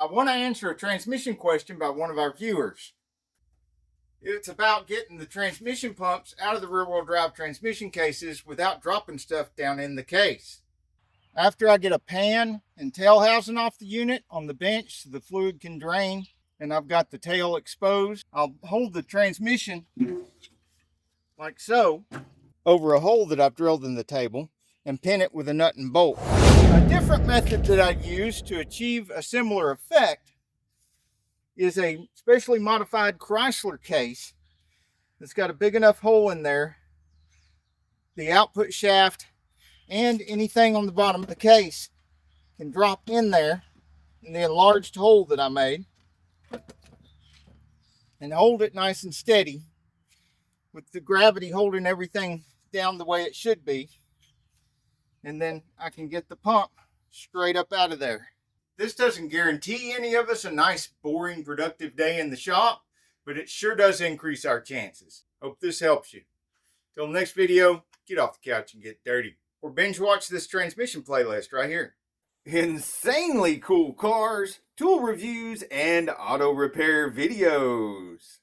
I want to answer a transmission question by one of our viewers. It's about getting the transmission pumps out of the rear-wheel drive transmission cases without dropping stuff down in the case. After I get a pan and tail housing off the unit on the bench so the fluid can drain and I've got the tail exposed, I'll hold the transmission like so over a hole that I've drilled in the table and pin it with a nut and bolt. A different method that I use to achieve a similar effect is a specially modified Chrysler case that's got a big enough hole in there, the output shaft and anything on the bottom of the case can drop in there in the enlarged hole that I made and hold it nice and steady with the gravity holding everything down the way it should be, and then I can get the pump straight up out of there. This doesn't guarantee any of us a nice, boring, productive day in the shop, but it sure does increase our chances. Hope this helps you. Till the next video, get off the couch and get dirty. Or binge watch this transmission playlist right here. Insanely cool cars, tool reviews, and auto repair videos.